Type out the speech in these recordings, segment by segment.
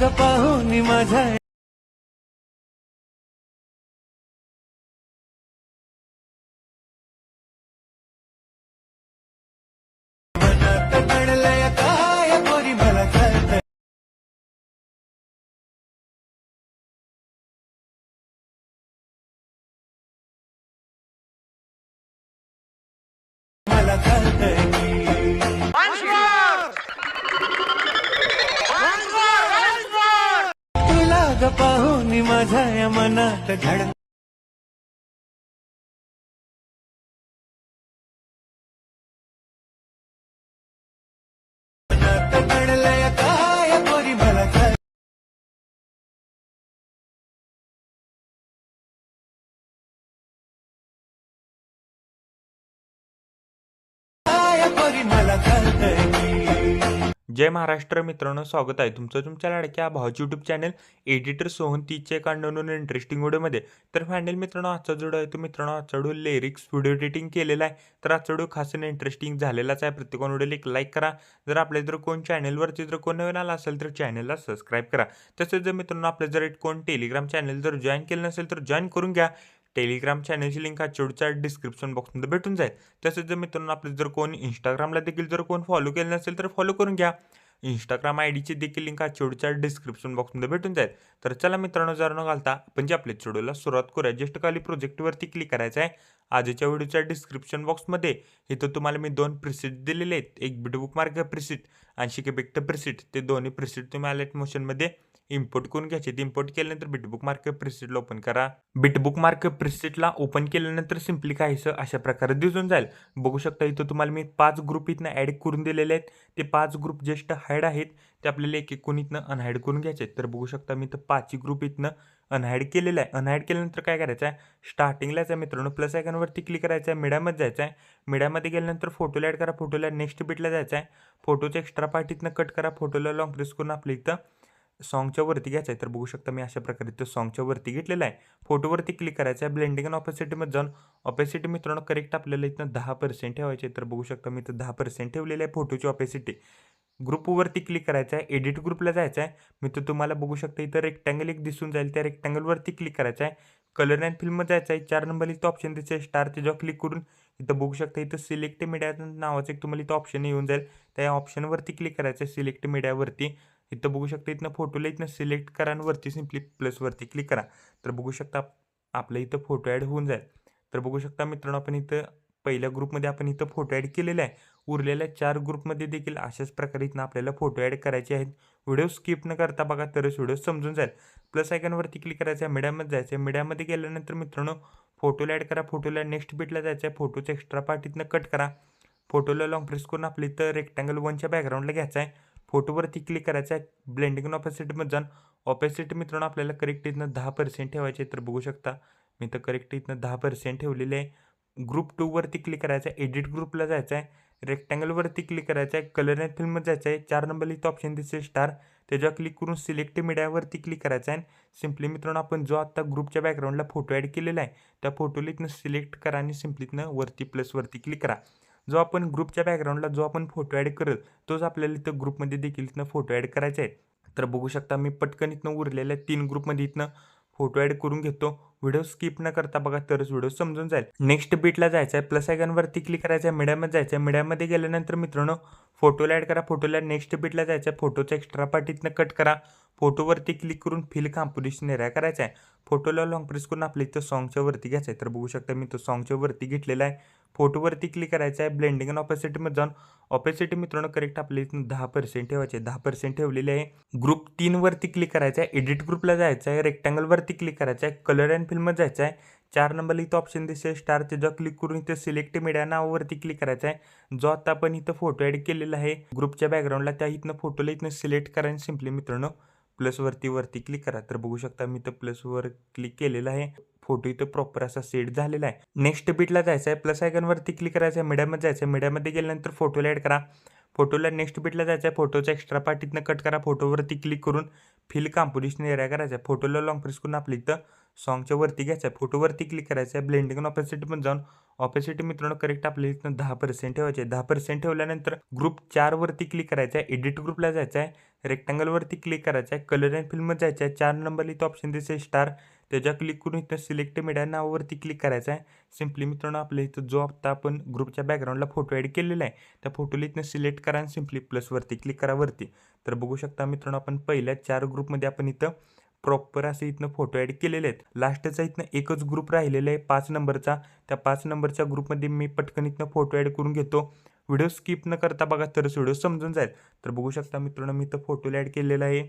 ग पाहुनी माझ्या मनात दडलंय काय पोरी मला कळतंय मला कळतंय तुला ग पाहुनी माझ्या या मनात धड मनात दडलंय काय पोरी मला कळतंय काय पोरी मला कळतंय जय महाराष्ट्र मित्रांनो, स्वागत आहे तुमचं तुमच्या लाडक्या भावाच्या यूट्यूब चॅनल एडिटर सोहन तीचे कांडून इंटरेस्टिंग व्हिडिओमध्ये. तर फायनल मित्रांनो, आजचा व्हिडिओ आहे तो मित्रांनो आजचा व्हिडिओ लिरिक्स व्हिडिओ एडिटिंग केलेला आहे. तर आजचा व्हिडिओ खास इंटरेस्टिंग झालेलाच आहे. प्रत्येक व्हिडिओला एक लाईक करा. जर आपल्या जर कोण चॅनलवरती जर कोण नवीन आला असेल तर चॅनलला सबस्क्राईब करा. तसेच जर मित्रांनो आपल्या जर कोण टेलिग्राम चॅनल जर जॉईन केलं नसेल तर जॉईन करून घ्या. टेलिग्राम चॅनलची लिंक आजच्या डिस्क्रिप्शन बॉक्समध्ये भेटून जाईल. तसेच जर मित्रांनो आपलं जर कोण इंस्टाग्रामला देखील जर कोण फॉलो केलं नसेल तर फॉलो करून घ्या. इंस्टाग्राम आयडीची देखील लिंक आजच्या डिस्क्रिप्शन बॉक्समध्ये भेटून जाईल. तर चला मित्रांनो, जर न घालता आपण जे आपल्या व्हिडिओला सुरुवात करूया. जस्ट खाली प्रोजेक्टवरती क्लिक करायचं आहे. आजच्या व्हिडिओच्या डिस्क्रिप्शन बॉक्समध्ये इथं तुम्हाला मी 2 प्रिसेट दिलेले आहेत. एक बिटबुक मार्क प्रिसेट आणि शिकेबेक्ट प्रिसेट. ते दोन्ही प्रिसेट तुम्ही आलेट मोशनमध्ये इम्पोर्ट करून घ्यायचे. ते इम्पोर्ट केल्यानंतर बिटबुक मार्क प्रिसेटला ओपन करा. बिटबुक मार्क प्रिसेटला ओपन केल्यानंतर सिम्पली काहीसं अशा प्रकारे दिसून जाईल. बघू शकता इथं तुम्हाला मी 5 ग्रुप इथनं ॲड करून दिलेले आहेत. ते 5 ग्रुप जस्ट हाईड आहेत. ते आपल्याला एक एक इथनं अनहाईड करून घ्यायचे आहेत. तर बघू शकता मी इथं 5 ग्रुप इथनं अनहाईड केलेलं आहे. अनहाईड केल्यानंतर काय करायचं आहे, स्टार्टिंगलाच आहे मित्रांनो प्लस आयकॉनवरती क्लिक करायचं आहे. मीडियामध्ये जायचं आहे. मीडियामध्ये गेल्यानंतर फोटोला ॲड करा. फोटोला नेक्स्ट बिटला जायचं आहे. फोटोचं एक्स्ट्रा पार्ट इथनं कट करा. फोटोला लॉंग प्रेस करून आपल्या इथं सॉन्गच्या वरती घ्यायचं आहे. तर बघू शकता मी अशा प्रकारे इथं सॉन्गच्या वरती घेतलेलं आहे. फोटोवरती क्लिक करायचं आहे. ब्लेंडिंग आणि ऑपॅसिटीमध्ये जाऊन ऑपॅसिटी मित्रांनो करेक्ट आपल्याला इथं 10% ठेवायचे. तर बघू शकता मी इथं 10% ठेवलेली आहे फोटोची ऑपॅसिटी. ग्रुपवरती क्लिक करायचं आहे. एडिट ग्रुपला जायचं आहे. मी तर तुम्हाला बघू शकता इथं रेक्टँगल एक दिसून जाईल. त्या रेक्टँगलवरती क्लिक करायचं आहे. कलर अँड फिल्म जायचं आहे. 4 नंबर इथं ऑप्शन दिसेल स्टार, त्याच्यावर क्लिक करून इथं बघू शकता इथं सिलेक्ट मीडिया नावाचं एक तुम्हाला इथं ऑप्शन येऊन जाईल. त्या ऑप्शनवरती क्लिक करायचं आहे सिलेक्ट मीडियावरती. इथं बघू शकता इथनं फोटोला इथनं सिलेक्ट करा आणि वरती सिम्पली प्लसवरती क्लिक करा. तर बघू शकता आपलं इथं फोटो ॲड होऊन जाईल. तर बघू शकता मित्रांनो आपण इथं पहिल्या ग्रुपमध्ये आपण इथं फोटो ॲड केलेला आहे. उरलेल्या 4 ग्रुपमध्ये देखील अशाच प्रकारे इथनं आपल्याला फोटो ॲड करायचे आहेत. व्हिडिओ स्किप न करता बघा तरच व्हिडिओ समजून जाईल. प्लस आयकॉनवरती क्लिक करायचं आहे. मीडियामध्ये जायचं आहे. मीडियामध्ये गेल्यानंतर मित्रांनो फोटोला ॲड करा. फोटोला नेक्स्ट बिटला जायचं आहे. फोटोचं एक्स्ट्रा पार्ट इथनं कट करा. फोटोला लॉंग प्रेस करून आपल्या इथं रेक्टँगल 1च्या बॅकग्राऊंडला घ्यायचं आहे. फोटोवरती क्लिक करायचं आहे. ब्लेंडिंग आणि ऑपॅसिटीमध्ये जाऊन ऑपॅसिटी मित्रांनो आपल्याला करेक्ट इथनं 10% ठेवायचे. तर बघू शकता मी तर करेक्ट इथनं 10% ठेवलेले आहे. ग्रुप 2 वरती क्लिक करायचं आहे. एडिट ग्रुपला जायचं आहे. रेक्टँगलवरती क्लिक करायचं आहे. कलर अँड फिल्ममध्ये जायचं आहे. 4 नंबर इथं ऑप्शन दिसेल स्टार, त्याच्यावर क्लिक करून सिलेक्ट मीडियावरती क्लिक करायचं आहे. सिम्पली मित्रांनो आपण जो आता ग्रुपच्या बॅकग्राऊंडला फोटो ॲड केलेला आहे त्या फोटोला इथनं सिलेक्ट करा आणि सिम्पली इथनं वरती प्लसवरती क्लिक करा. जो आपण ग्रुपच्या बॅकग्राऊंडला जो आपण फोटो ॲड करेल तोच आपल्याला इथं ग्रुपमध्ये देखील इथनं फोटो ॲड करायचे आहेत. तर बघू शकता मी पटकन इथनं उरलेल्या 3 ग्रुपमध्ये इथनं फोटो ॲड करून घेतो. व्हिडिओ स्किप न करता बघा तरच व्हिडिओ समजून जाईल. नेक्स्ट बिटला जायचं आहे. प्लस आयकॉनवरती क्लिक करायचं आहे. मीडियामध्ये जायचं आहे. मीडियामध्ये गेल्यानंतर मित्रांनो फोटोला ॲड करा. फोटोला नेक्स्ट बिटला जायचं आहे. फोटोचा एक्स्ट्रा पार्ट इथनं कट करा. फोटोवरती क्लिक करून फिल कॉम्पोजिशन एरिया करायचा आहे. फोटोला लॉंग प्रेस करून आपल्या इथं सॉन्गच्या वरती घ्यायचं आहे. तर बघू शकता मी तो सॉन्गच्या वरती घेतलेला आहे. फोटोवरती क्लिक करायचं आहे. ब्लेंडिंग आणि ऑपॅसिटीमध्ये जाऊन ऑपॅसिटी मित्रांनो करेक्ट आपल्या इथून 10% ठेवायचे. 10% ठेवलेले आहे. ग्रुप 3 वरती क्लिक करायचं आहे. एडिट ग्रुपला जायचं आहे. रेक्टँगलवरती क्लिक करायचं आहे. कलर अँड फिल्ममध्ये जायचं आहे. 4 नंबरला इथं ऑप्शन दिसेल स्टार, त्याच्यावर क्लिक करून इथं सिलेक्ट मीडिया नावावरती क्लिक करायचं आहे. जो आता आपण इथं फोटो ॲड केलेला आहे ग्रुपच्या बॅकग्राऊंडला त्या इथनं फोटोला इथनं सिलेक्ट करा आणि सिम्पली मित्रांनो वरती क्लिक करा. तर बघू शकता मी इथं प्लसवर क्लिक केलेलं आहे. फोटो इथं प्रॉपर असा सेट झालेला आहे. नेक्स्ट बिटला जायचं आहे. प्लस आयकॉनवरती क्लिक करायचं आहे. मीडियामध्ये जायचं आहे. मीडियामध्ये गेल्यानंतर फोटोला ॲड करा. फोटोला नेक्स्ट बिटला जायचं आहे. फोटोचा एक्स्ट्रा पार्ट इथनं कट करा. फोटोवरती क्लिक करून फिल कंपोजिशन एरिया करायचा आहे. फोटोला लॉंग प्रेस करून आपल्या इथं सॉन्गच्या वरती घ्यायचं आहे. फोटोवरती क्लिक करायचं आहे. ब्लेंडिंग आणि ऑपेसिटी जाऊन ऑपेसिटी मित्रांनो करेक्ट आपल्या इथं 10% ठेवायचे आहे. 10% ठेवल्यानंतर ग्रुप 4 वरती क्लिक करायचं आहे. एडिट ग्रुपला जायचं आहे. रेक्टँगलवरती क्लिक करायचं आहे. कलर अँड फिल्ममध्ये जायचं आहे. 4 नंबरला इथं ऑप्शन दिसेल स्टार, त्याच्यावर क्लिक करून इथं सिलेक्ट मीडिया नावावरती क्लिक करायचं आहे. सिम्पली मित्रांनो आपल्या इथं जो आता आपण ग्रुपच्या बॅकग्राऊंडला फोटो ॲड केलेला आहे त्या फोटोला इथं सिलेक्ट करा आणि सिम्पली प्लसवरती क्लिक करा वरती. तर बघू शकता मित्रांनो आपण पहिल्या 4 ग्रुपमध्ये आपण इथं प्रॉपर असे इथनं फोटो ॲड केलेले आहेत. लास्टचा इथनं एकच ग्रुप राहिलेला आहे 5 नंबरचा. त्या 5 नंबरच्या ग्रुपमध्ये मी पटकन इथनं फोटो ॲड करून घेतो. व्हिडिओ स्किप न करता बघा तरच व्हिडिओ समजून जाईल. तर बघू शकता मित्रांनो मी इथं फोटोला ॲड केलेला आहे.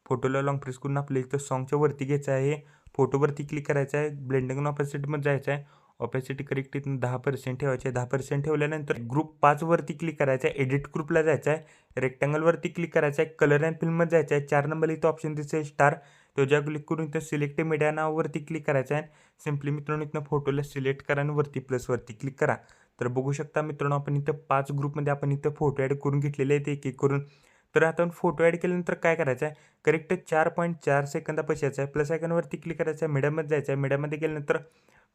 फोटोला लॉंग प्रेस करून आपल्या इथं सॉन्गच्या वरती घ्यायचं आहे. फोटोवरती क्लिक करायचं आहे. ब्लेंडिंग आणि ऑपेसिटीमध्ये जायचं आहे. ऑपेसिटी करेक्ट इथून 10% ठेवायचे आहे. 10% ठेवल्यानंतर ग्रुप 5 वरती क्लिक करायचं आहे. एडिट ग्रुपला जायचं आहे. रेक्टँगलवरती क्लिक करायचं आहे. कलर अँड फिल्ममध्ये जायचं आहे. 4 नंबरला इथं ऑप्शन दिसेल स्टार, त्याच्यावर क्लिक करून इथं सिलेक्ट मीडिया नावावरती क्लिक करायचं आहे. सिम्पली मित्रांनो इथनं फोटोला सिलेक्ट करा आणि वरती प्लसवरती क्लिक करा. तर बघू शकता मित्रांनो आपण इथं 5 ग्रुपमध्ये आपण इथं फोटो ॲड करून घेतलेले आहेत एक एक करून. तर आता आपण फोटो ॲड केल्यानंतर काय करायचं आहे, करेक्ट 4.4 सेकंदापाशी यायचं आहे. प्लस आयकॉनवरती क्लिक करायचं आहे. मीडियामध्ये जायचं आहे. मीडियामध्ये गेल्यानंतर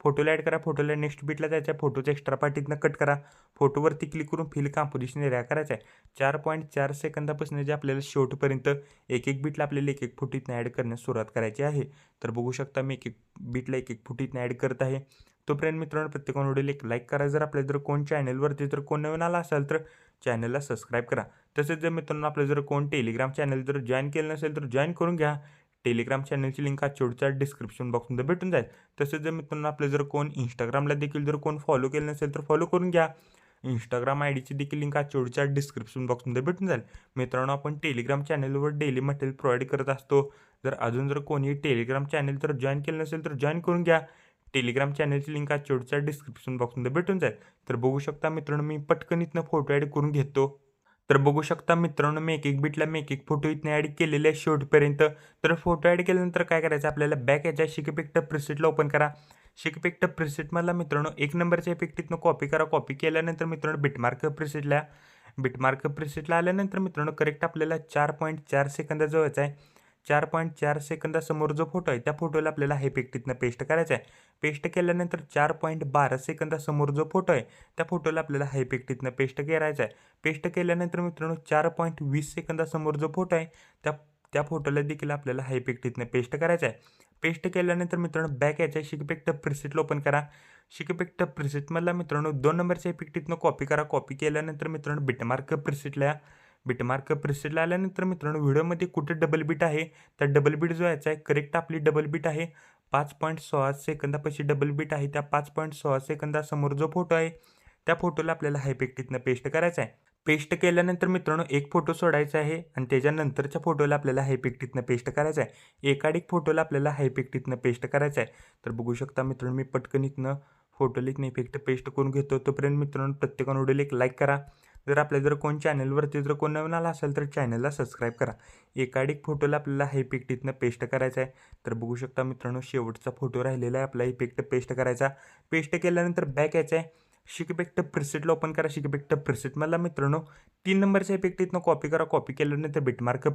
फोटोला ॲड करा. फोटोला नेक्स्ट बीटला जायचं आहे. फोटोचा एक्स्ट्रा पार्ट इथनं कट करा. फोटोवरती क्लिक करून फिल कंपोजिशन एरिया करायचा आहे. 4.4 सेकंदापासून जे आपल्याला शेवटपर्यंत एक एक बीटला आपल्याला एक एक फूट इथनं ॲड करण्यास सुरुवात करायची आहे. तर बघू शकता मी एक एक बीटला एक एक फूट इथनं ॲड करत आहे. तोपर्यंत मित्रांनो प्रत्येकाने व्हिडिओला एक लाईक करा. जर आपल्या जर कोण चॅनलवरती जर कोण नवीन आला असेल तर चॅनलला सबस्क्राईब करा. तसेच जर मित्रांनो आपलं जर कोण टेलिग्राम चॅनल जर जॉईन केलं नसेल तर जॉईन करून घ्या. टेलिग्राम चॅनलची लिंक शेवटच्या डिस्क्रिप्शन बॉक्समध्ये भेटून जाईल. तसेच जर मित्रांनो आपलं जर कोण इंस्टाग्रामला देखील जर कोण फॉलो केलं नसेल तर फॉलो करून घ्या. इंस्टाग्राम शेवटची देखील लिंक शेवटच्या डिस्क्रिप्शन बॉक्समध्ये भेटून जाईल. मित्रांनो आपण टेलिग्राम चॅनलवर डेली मटेरियल प्रोव्हाइड करत असतो. जर अजून जर कोणी टेलिग्राम चॅनल जर जॉईन केलं नसेल तर जॉईन करून घ्या. टेलिग्राम चॅनलची लिंक शेवटच्या डिस्क्रिप्शन बॉक्समध्ये भेटून जाईल. तर बघू शकता मित्रांनो मी पटकन इथनं फोटो ॲड करून घेतो. तर बघू शकता मित्रांनो मी एक एक बीटला मी एक एक फोटो इथनं ॲड केलेले आहे शेवटपर्यंत. तर फोटो ॲड केल्यानंतर काय करायचं आपल्याला बॅक याच्या शिक इफेक्ट प्रिसेटला ओपन करा. शिक इफेक्ट प्रिसेटमधला मित्रांनो 1 नंबरचा इफेक्ट इथनं कॉपी करा. कॉपी केल्यानंतर मित्रांनो बिटमार्क प्रिसेटला आल्यानंतर मित्रांनो करेक्ट आपल्याला 4.4 सेकंदाचा व्हायचा आहे. 4.4 सेकंदासमोर जो फोटो आहे त्या फोटोला आपल्याला हा इफेक्ट इथनं पेस्ट करायचा आहे. पेस्ट केल्यानंतर 4.12 सेकंदासमोर जो फोटो आहे त्या फोटोला आपल्याला हा इफेक्ट इथनं पेस्ट करायचा आहे. पेस्ट केल्यानंतर मित्रांनो 4.20 सेकंदासमोर जो फोटो आहे त्या फोटोला देखील आपल्याला हा इफेक्ट इथनं पेस्ट करायचा आहे. पेस्ट केल्यानंतर मित्रांनो बॅक याच्या शिक इफेक्ट प्रिसेटला ओपन करा. शिक इफेक्ट प्रिसेटमधला मित्रांनो 2 नंबरचा इफेक्ट इथनं कॉपी करा. कॉपी केल्यानंतर मित्रांनो बिटमार्क प्रिसेटला आल्यानंतर मित्रांनो व्हिडिओमध्ये कुठे डबल बीट आहे त्या डबल बीट जो यायचा आहे करेक्ट आपली डबल बीट आहे 5.6 सेकंदापाशी डबल बीट आहे. त्या 5.6 सेकंदासमोर जो फोटो आहे त्या फोटोला आपल्याला हा इफेक्ट इथनं पेस्ट करायचा आहे. पेस्ट केल्यानंतर मित्रांनो एक फोटो सोडायचा आहे आणि त्याच्यानंतरच्या फोटोला आपल्याला हा इफेक्ट इथनं पेस्ट करायचा आहे. एकाडिक फोटोला आपल्याला हा इफेक्ट इथनं पेस्ट करायचा आहे. तर बघू शकता मित्रांनो मी पटकन इथनं फोटोला इथनं इफेक्ट पेस्ट करून घेतो. तोपर्यंत मित्रांनो प्रत्येकाने व्हिडिओला एक लाईक करा. जर आपल्या जर कोण चॅनलवरती जर कोण नवीन आला असेल तर चॅनलला सबस्क्राईब करा. एकाडिक फोटोला आपल्याला हा इफेक्ट इथनं पेस्ट करायचा आहे. तर बघू शकता मित्रांनो शेवटचा फोटो राहिलेला आहे आपला इफेक्ट पेस्ट करायचा. पेस्ट केल्यानंतर बॅक यायचा आहे. शिक इफेक्ट प्रिसेटला ओपन करा. शिक इफेक्ट प्रिसेटमधला मित्रांनो 3 नंबरचा इफेक्ट इथनं कॉपी करा. कॉपी केल्यानंतर बिटमार्क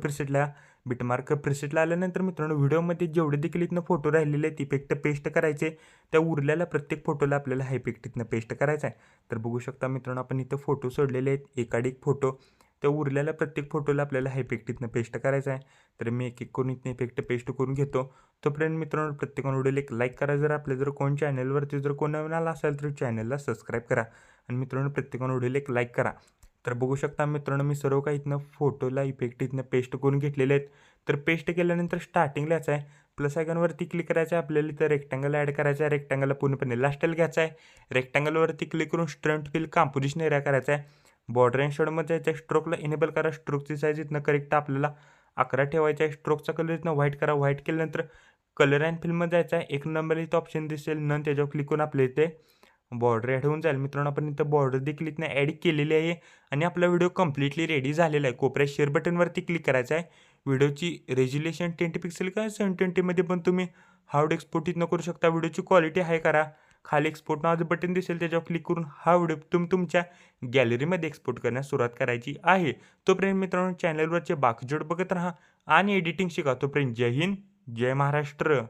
प्रिसेटला आल्यानंतर मित्रांनो व्हिडिओमध्ये जेवढे देखील इथनं फोटो राहिलेले आहेत इफेक्ट पेस्ट करायचे. त्या उरलेल्या प्रत्येक फोटोला आपल्याला हा इफेक्ट इथनं पेस्ट करायचा आहे. तर बघू शकता मित्रांनो आपण इथं फोटो सोडलेले आहेत एकाडिक फोटो. त्या उरलेल्या प्रत्येक फोटोला आपल्याला हा इफेक्ट इथनं पेस्ट करायचा आहे. तर मी एक एक करून इथनं इफेक्ट पेस्ट करून घेतो. तोपर्यंत मित्रांनो प्रत्येकाने व्हिडिओला एक लाईक करा. जर आपल्या जर कोण चॅनलवरती जर कोण नवीन आला असेल तर चॅनलला सबस्क्राईब करा आणि मित्रांनो प्रत्येकाने व्हिडिओला एक लाईक करा. तर बघू शकता मित्रांनो मी सर्व काही इथनं फोटोला इफेक्ट इथनं पेस्ट करून घेतलेले आहेत. तर पेस्ट केल्यानंतर स्टार्टिंगला यायचं आहे प्लस आयकॉनवरती क्लिक करायचं आहे. आपल्याला इथं रेक्टँगल ॲड करायचा आहे. रेक्टँगलला पूर्णपणे लास्टला घ्यायचा आहे. रेक्टँगलवरती क्लिक करून स्ट्रंट फिल कंपोजिशन एरिया करायचा आहे. बॉर्डर अँड शेडोमध्ये जायचं आहे. स्ट्रोकला इनेबल करा. स्ट्रोकची साईज इथनं करेक्ट आपल्याला 11 ठेवायचा आहे. स्ट्रोकचा कलर इथनं व्हाईट करा. व्हाईट केल्यानंतर कलर अँड फिल्ममध्ये जायचं आहे. 1 नंबर इथं ऑप्शन दिसेल नन, त्याच्यावर क्लिक करून आपल्या इथे बॉर्डर ॲड होऊन जाईल. मित्रांनो आपण इथं बॉर्डर देखील इथनं ॲड केलेली आहे आणि आपला व्हिडिओ कम्प्लिटली रेडी झालेला आहे. कोपऱ्यात शेअर बटनवरती क्लिक करायचं आहे. व्हिडिओची रेझोल्युशन 10 पिक्सेल का 720मध्ये पण तुम्ही हार्ड एक्सपोर्ट इथनं करू शकता. व्हिडिओची क्वालिटी हाय करा. खाली एक्सपोर्ट नावाचं बटन दिसेल त्याच्यावर क्लिक करून हा व्हिडिओ तुमच्या गॅलरीमध्ये एक्सपोर्ट करण्यास सुरुवात करायची आहे. तोपर्यंत मित्रांनो चॅनलवरचे बाकी जोड बघत राहा आणि एडिटिंग शिका. तोपर्यंत जय हिंद, जय महाराष्ट्र.